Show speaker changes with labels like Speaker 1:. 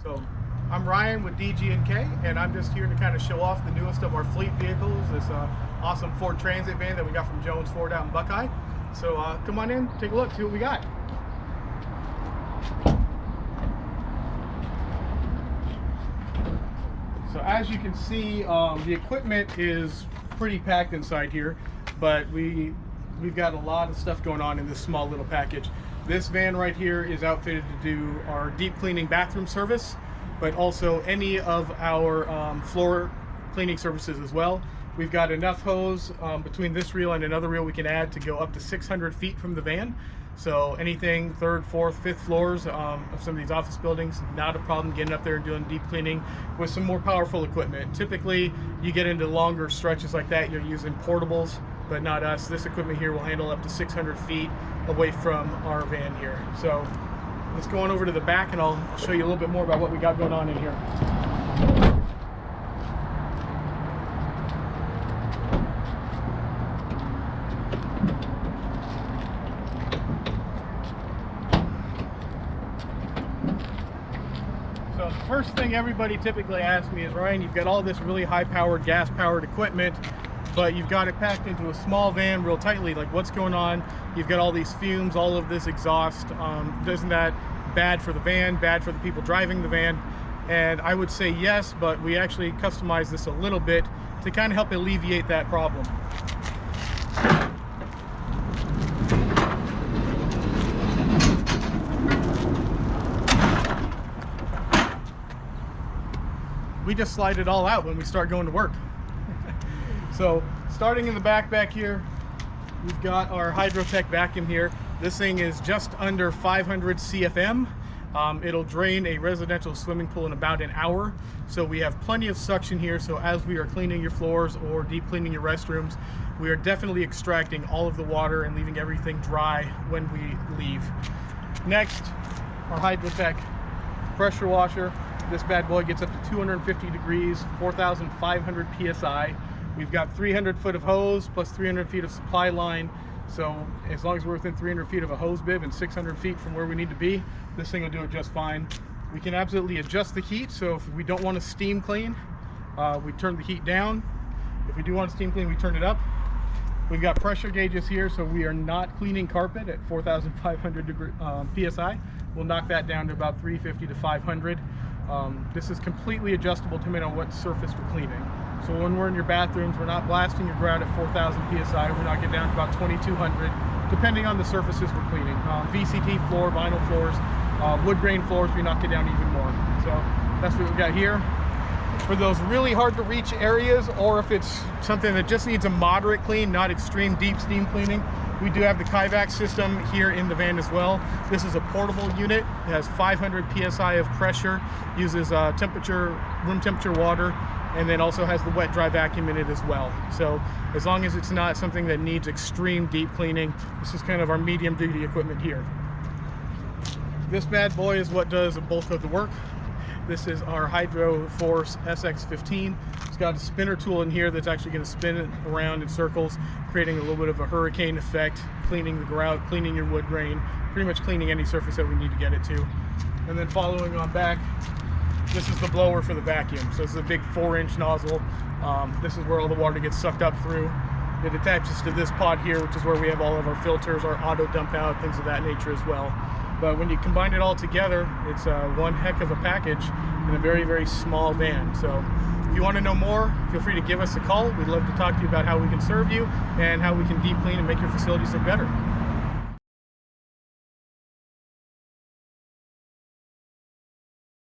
Speaker 1: So I'm Ryan with DG&K, and I'm just here to kind of show off the newest of our fleet vehicles, this awesome Ford Transit van that we got from Jones Ford out in Buckeye. So come on in, take a look, see what we got. So as you can see, the equipment is pretty packed inside here, but we've got a lot of stuff going on in this small little package. This van right here is outfitted to do our deep cleaning bathroom service, but also any of our floor cleaning services as well. We've got enough hose between this reel and another reel we can add to go up to 600 feet from the van. So anything 3rd, 4th, 5th floors of some of these office buildings, not a problem getting up there and doing deep cleaning with some more powerful equipment. Typically, you get into longer stretches like that, you're using portables, but not us. This equipment here will handle up to 600 feet away from our van here. So let's go on over to the back and I'll show you a little bit more about what we got going on in here. So the first thing everybody typically asks me is, Ryan, you've got all this really high-powered, gas-powered equipment, but you've got it packed into a small van real tightly. Like, what's going on? You've got all these fumes, all of this exhaust. Isn't that bad for the van, bad for the people driving the van? And I would say yes, but we actually customized this a little bit to kind of help alleviate that problem. We just slide it all out when we start going to work. So starting in the back here, we've got our Hydrotech vacuum here. This thing is just under 500 CFM. It'll drain a residential swimming pool in about an hour. So we have plenty of suction here. So as we are cleaning your floors or deep cleaning your restrooms, we are definitely extracting all of the water and leaving everything dry when we leave. Next, our Hydrotech pressure washer. This bad boy gets up to 250 degrees, 4,500 PSI. We've got 300 foot of hose plus 300 feet of supply line. So as long as we're within 300 feet of a hose bib and 600 feet from where we need to be, this thing will do it just fine. We can absolutely adjust the heat. So if we don't want to steam clean, we turn the heat down. If we do want to steam clean, we turn it up. We've got pressure gauges here, so we are not cleaning carpet at 4,500 PSI. We'll knock that down to about 350 to 500. This is completely adjustable depending on what surface we're cleaning. So when we're in your bathrooms, we're not blasting your grout at 4,000 PSI. We're knocking it down to about 2,200, depending on the surfaces we're cleaning. VCT floor, vinyl floors, wood grain floors, we knock it down even more. So that's what we've got here. For those really hard to reach areas, or if it's something that just needs a moderate clean, not extreme deep steam cleaning, we do have the Kaivac system here in the van as well. This is a portable unit. It has 500 PSI of pressure, uses room temperature water, and then also has the wet dry vacuum in it as well. So as long as it's not something that needs extreme deep cleaning, this is kind of our medium duty equipment here. This bad boy is what does a bulk of the work. This is our Hydro Force SX15. It's got a spinner tool in here that's actually going to spin it around in circles, creating a little bit of a hurricane effect, cleaning the grout, cleaning your wood grain, pretty much cleaning any surface that we need to get it to. And then following on back, this is the blower for the vacuum. So this is a big 4-inch nozzle. This is where all the water gets sucked up through. It attaches to this pod here, which is where we have all of our filters, our auto dump out, things of that nature as well. But when you combine it all together, it's one heck of a package in a very, very small van. So if you want to know more, feel free to give us a call. We'd love to talk to you about how we can serve you and how we can deep clean and make your facilities look better.